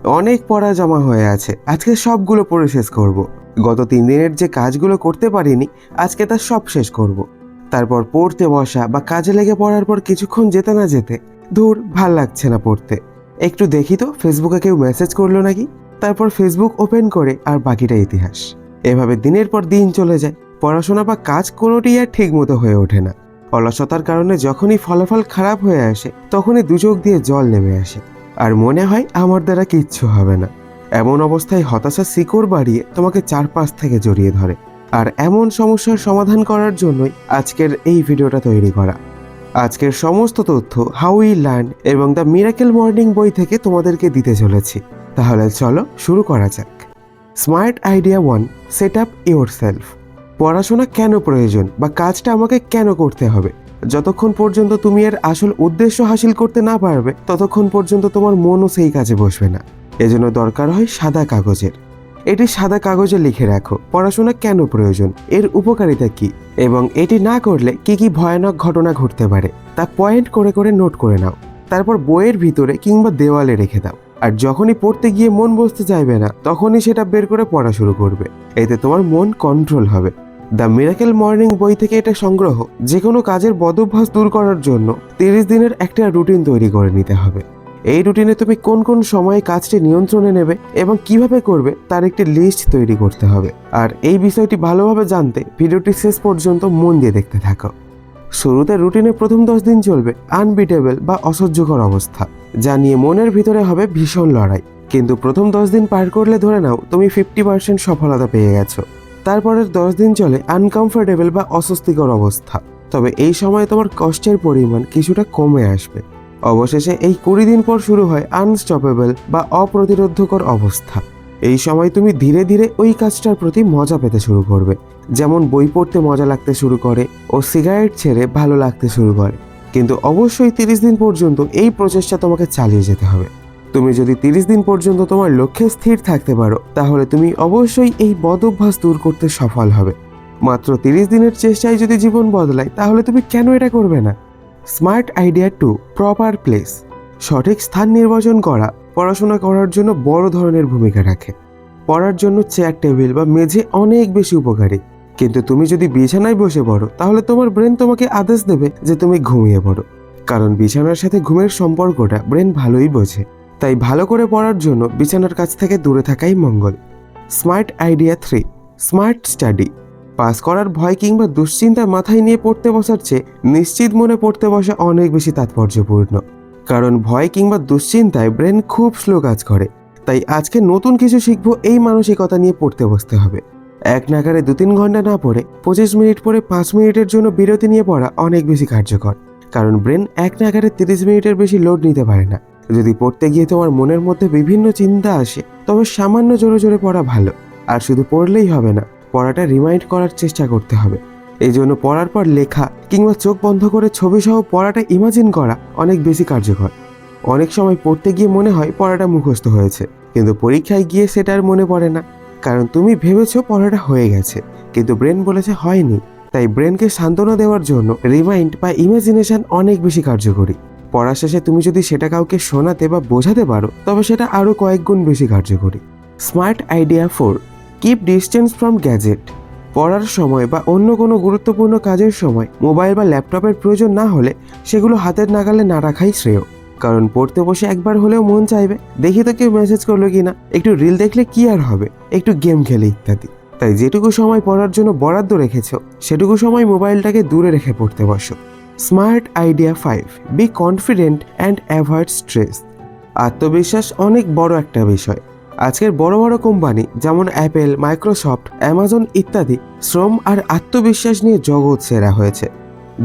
অনেক পড়া জমা হয়ে আছে, আজকে সবগুলো পড়ে শেষ করব। গত 3 দিনের যে কাজগুলো করতে পারিনি আজকে তার সব শেষ করব। তারপর পড়তে বসা বা কাজে লেগে পড়ার পর কিছুক্ষণ যেতে না যেতে ধুর ভাল লাগছে না পড়তে, একটু দেখি তো ফেসবুকে কেউ মেসেজ করলো নাকি। তারপর ফেসবুক ওপেন করে আর বাকিটা ইতিহাস। এভাবে দিনের পর দিন চলে যায়, পড়াশোনা বা কাজ কোনোটিই আর ঠিক মতো হয়ে ওঠে না। অলসতার কারণে যখনই ফলাফল খারাপ হয়ে আসে তখনই দু চোখ দিয়ে জল নেমে আসে, আর মনে হয় আমার দ্বারা কিচ্ছু হবে না। এমন অবস্থায় হতাশা শিকড় বাড়িয়ে তোমাকে চারপাশ থেকে জড়িয়ে ধরে। আর এমন সমস্যার সমাধান করার জন্যই আজকের এই ভিডিওটা তৈরি করা। আজকের সমস্ত তথ্য হাউ উই লার্ন এবং দ্য মিরাকেল মর্নিং বই থেকে তোমাদেরকে দিতে চলেছি। তাহলে চলো শুরু করা যাক। Smart idea 1, set up your self. পড়াশোনা কেন প্রয়োজন বা কাজটা আমাকে কেন করতে হবে? যতক্ষণ পর্যন্ত তুমি এর আসল উদ্দেশ্য হাসিল করতে না পারবে ততক্ষণ পর্যন্ত তোমার মনও সেই কাজে বসবে না। এজন্য দরকার হয় সাদা কাগজের। এটি সাদা কাগজে লিখে রাখো পড়াশোনা কেন প্রয়োজন, এর উপকারিতা কি, এবং এটি না করলে কি কি ভয়ানক ঘটনা ঘটতে পারে তা পয়েন্ট করে করে নোট করে নাও। তারপর বইয়ের ভিতরে কিংবা দেওয়ালে রেখে দাও। আর যখনই পড়তে গিয়ে মন বসতে চাইবে না তখনই সেটা বের করে পড়া শুরু করবে। এতে তোমার মন কন্ট্রোল হবে। দ্য মিরাকেল মর্নিং বই থেকে এটা সংগ্রহ। যে কোনো কাজের বদভ্যাস দূর করার জন্য 30 দিনের একটা রুটিন তৈরি করে নিতে হবে। এই রুটিনে তুমি কোন কোন সময়ে কাজটি নিয়ন্ত্রণে নেবে এবং কিভাবে করবে তার একটি লিস্ট তৈরি করতে হবে। আর এই বিষয়টি ভালোভাবে জানতে ভিডিওটি শেষ পর্যন্ত মন দিয়ে দেখতে থাকো। শুরুতে রুটিনে প্রথম 10 দিন চলবে আনবিটেবল বা অসহ্যকর অবস্থা, যা নিয়ে মনের ভিতরে হবে ভীষণ লড়াই। কিন্তু প্রথম 10 দিন পার করলে ধরে নাও তুমি 50% সফলতা পেয়ে গেছো। তারপরের 10 দিন চলে আনকমফোর্টেবল বা অস্বস্তিকর অবস্থা, তবে এই সময় তোমার কষ্টের পরিমাণ কিছুটা কমে আসবে। অবশেষে এই 20 দিন পর শুরু হয় আনস্টপেবল বা অপ্রতিরোধকর অবস্থা। এই সময় তুমি ধীরে ধীরে ওই কাজটার প্রতি মজা পেতে শুরু করবে, যেমন বই পড়তে মজা লাগতে শুরু করে ও সিগারেট ছেড়ে ভালো লাগতে শুরু করে। কিন্তু অবশ্যই 30 দিন পর্যন্ত এই প্রচেষ্টা তোমাকে চালিয়ে যেতে হবে। তুমি যদি 30 দিন পর্যন্ত তোমার লক্ষ্যে স্থির থাকতে পারো তাহলে তুমি অবশ্যই এই বদভ্যাস দূর করতে সফল হবে। মাত্র 30 দিনের চেষ্টায় যদি জীবন বদলায় তাহলে তুমি কেন এটা করবে না? Smart idea 2, proper place. সঠিক স্থান নির্বাচন করা পড়াশোনা করার জন্য বড় ধরনের ভূমিকা রাখে। পড়ার জন্য চেয়ার টেবিল বা মেঝে অনেক বেশি উপকারী, কিন্তু তুমি যদি বিছানায় বসে পড়ো তাহলে তোমার ব্রেন তোমাকে আদেশ দেবে যে তুমি ঘুমিয়ে পড়ো, কারণ বিছানার সাথে ঘুমের সম্পর্কটা ব্রেন ভালোই বোঝে। তাই ভালো করে পড়ার জন্য বিছানার কাছ থেকে দূরে থাকাই মঙ্গল। Smart idea 3, smart study. Pass করার ভয় কিংবা দুশ্চিন্তা মাথায় নিয়ে পড়তে বসার চেয়ে নিশ্চিত মনে পড়তে বসা অনেক বেশি তাৎপর্যপূর্ণ, কারণ ভয় কিংবা দুশ্চিন্তায় ব্রেন খুব স্লো কাজ করে। তাই আজকে নতুন কিছু শিখবো এই মানসিকতা নিয়ে পড়তে বসতে হবে। এক নাগারে 2-3 ঘন্টা না পড়ে 25 মিনিট পরে 5 মিনিটের জন্য বিরতি নিয়ে পড়া অনেক বেশি কার্যকর, কারণ ব্রেন এক নাগারে 30 মিনিটের বেশি লোড নিতে পারে না। যদি পড়তে গিয়ে তোমার মনের মধ্যে বিভিন্ন চিন্তা আসে তবে সামান্য জোরে জোরে পড়া ভালো। আর শুধু পড়লেই হবে না, পড়াটা রিমাইন্ড করার চেষ্টা করতে হবে। এই জন্য পড়ার পর লেখা কিংবা চোখ বন্ধ করে ছবি সহ পড়াটা ইমাজিন করা অনেক বেশি কার্যকর। অনেক সময় পড়তে গিয়ে মনে হয় পড়াটা মুখস্থ হয়েছে, কিন্তু পরীক্ষায় গিয়ে সেটা আর মনে পড়ে না, কারণ তুমি ভেবেছো পড়াটা হয়ে গেছে কিন্তু ব্রেন বলেছে হয়নি। তাই ব্রেনকে সান্ত্বনা দেওয়ার জন্য রিমাইন্ড বা ইমাজিনেশন অনেক বেশি কার্যকরী। পড়া শেষে তুমি যদি সেটা কাউকে শোনাতে বা বোঝাতে পারো তবে সেটা আরও কয়েক গুণ বেশি কার্যকরী। Smart idea 4, keep distance from gadget. পড়ার সময় বা অন্য কোনো গুরুত্বপূর্ণ কাজের সময় মোবাইল বা ল্যাপটপের প্রয়োজন না হলে সেগুলো হাতের নাগালে না রাখাই শ্রেয়, কারণ পড়তে বসে একবার হলেও মন চাইবে দেখি তো কেউ মেসেজ করলো কিনা, একটু রিল দেখলে কি আর হবে, একটু গেম খেলে ইত্যাদি। তাই যেটুকু সময় পড়ার জন্য বরাদ্দ রেখেছো সেটুকু সময় মোবাইলটাকে দূরে রেখে পড়তে বসো। Smart idea 5, be confident and avoid stress. আত্মবিশ্বাস অনেক বড় একটা বিষয়। আজকের বড় বড় কোম্পানি যেমন অ্যাপেল, মাইক্রোসফট, অ্যামাজন ইত্যাদি শ্রম আর আত্মবিশ্বাস নিয়ে জগৎ সেরা হয়েছে।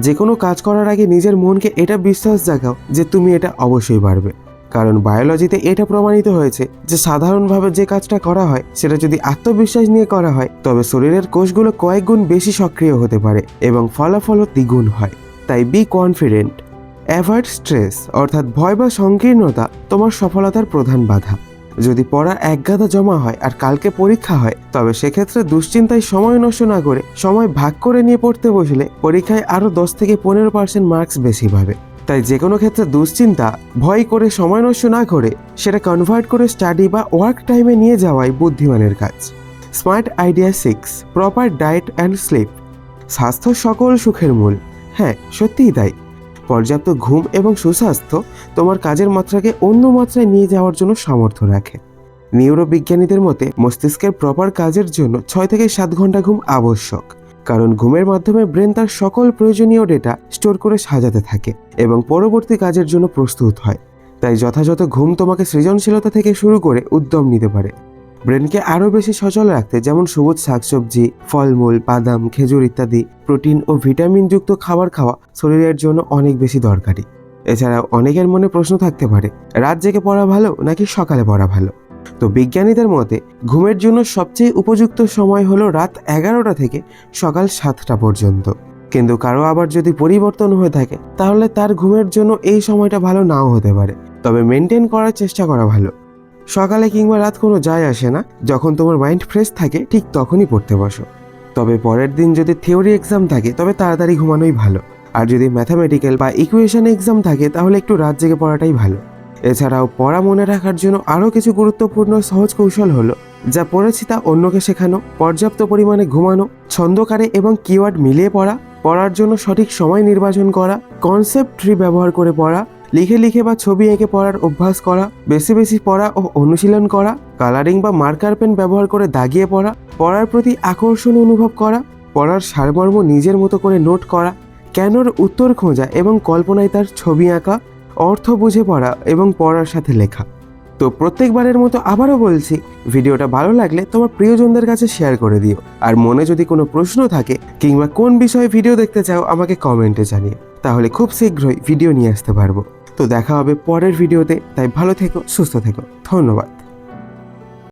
যে কোনো কাজ করার আগে নিজের মনকে এটা বিশ্বাস জাগাও যে তুমি এটা অবশ্যই পারবে, কারণ বায়োলজিতে এটা প্রমাণিত হয়েছে যে সাধারণভাবে যে কাজটা করা হয় সেটা যদি আত্মবিশ্বাস নিয়ে করা হয় তবে শরীরের কোষগুলো কয়েক গুণ বেশি সক্রিয় হতে পারে এবং ফলাফলও দ্বিগুণ হয়। তাই বি কনফিডেন্ট, অ্যাভয়েড স্ট্রেস, অর্থাৎ ভয় বা সংকীর্ণতা তোমার সফলতার প্রধান বাধা। যদি পড়া একগাদা জমা হয় আর কালকে পরীক্ষা হয় তবে সেক্ষেত্রে দুশ্চিন্তায় সময় নষ্ট না করে সময় ভাগ করে নিয়ে পড়তে বসলে পরীক্ষায় আরও 10 থেকে 15% মার্কস বেশি পাবে। তাই যে কোনো ক্ষেত্রে দুশ্চিন্তা ভয় করে সময় নষ্ট না করে সেটা কনভার্ট করে স্টাডি বা ওয়ার্ক টাইমে নিয়ে যাওয়াই বুদ্ধিমানের কাজ। Smart idea 6, proper diet and sleep. স্বাস্থ্য সকল সুখের মূল। হ্যাঁ, সত্যিই তাই। পর্যাপ্ত ঘুম এবং সুস্বাস্থ্য তোমার কাজের মাত্রাকে অন্য মাত্রায় নিয়ে যাওয়ার জন্য সামর্থ্য রাখে। নিউরোবিজ্ঞানীদের মতে মস্তিষ্কের প্রপার কাজের জন্য 6 থেকে 7 ঘন্টা ঘুম আবশ্যক, কারণ ঘুমের মাধ্যমে ব্রেন তার সকল প্রয়োজনীয় ডেটা স্টোর করে সাজাতে থাকে এবং পরবর্তী কাজের জন্য প্রস্তুত হয়। তাই যথাযথ ঘুম তোমাকে সৃজনশীলতা থেকে শুরু করে উদ্যম নিতে পারে। ব্রেনকে আরও বেশি সচল রাখতে যেমন সবুজ শাকসবজি, ফলমূল, বাদাম, খেজুর ইত্যাদি প্রোটিন ও ভিটামিনযুক্ত খাবার খাওয়া শরীরের জন্য অনেক বেশি দরকারি। এছাড়াও অনেকের মনে প্রশ্ন থাকতে পারে, রাত জেগে পড়া ভালো নাকি সকালে পড়া ভালো? তো বিজ্ঞানীদের মতে ঘুমের জন্য সবচেয়ে উপযুক্ত সময় হলো রাত 11টা থেকে সকাল 7টা পর্যন্ত। কিন্তু কারো আবার যদি পরিবর্তন হয়ে থাকে তাহলে তার ঘুমের জন্য এই সময়টা ভালো নাও হতে পারে, তবে মেনটেন করার চেষ্টা করা ভালো। সকালে কিংবা রাত কোনো যায় আসে না, যখন তোমার মাইন্ড ফ্রেশ থাকে ঠিক তখনই পড়তে বসো। তবে পরের দিন যদি থিওরি এক্সাম থাকে তবে তাড়াতাড়ি ঘুমানোই ভালো, আর যদি ম্যাথামেটিক্যাল বা ইকুয়েশন এক্সাম থাকে তাহলে একটু রাত জেগে পড়াটাই ভালো। এছাড়াও পড়া মনে রাখার জন্য আরও কিছু গুরুত্বপূর্ণ সহজ কৌশল হলো, যা পড়েছি তা অন্যকে শেখানো, পর্যাপ্ত পরিমাণে ঘুমানো, ছন্দকারে এবং কিওয়ার্ড মিলিয়ে পড়া, পড়ার জন্য সঠিক সময় নির্বাচন করা, কনসেপ্ট ট্রি ব্যবহার করে পড়া, লিখে লিখে বা ছবি এঁকে পড়ার অভ্যাস করা, বেশি বেশি পড়া ও অনুশীলন করা, কালারিং বা মার্কার পেন ব্যবহার করে দাগিয়ে পড়া, পড়ার প্রতি আকর্ষণ অনুভব করা, পড়ার সারমর্ম নিজের মতো করে নোট করা, কেনর উত্তর খোঁজা এবং কল্পনায় তার ছবি আঁকা, অর্থ বুঝে পড়া এবং পড়ার সাথে লেখা। তো প্রত্যেকবারের মতো আবারও বলছি, ভিডিওটা ভালো লাগলে তোমার প্রিয়জনদের কাছে শেয়ার করে দিও। আর মনে যদি কোনো প্রশ্ন থাকে কিংবা কোন বিষয়ে ভিডিও দেখতে চাও আমাকে কমেন্টে জানিও, তাহলে খুব শীঘ্রই ভিডিও নিয়ে আসতে পারবো। তো দেখা হবে পরের ভিডিওতে, তাই ভালো থেকো, সুস্থ থেকো, ধন্যবাদ।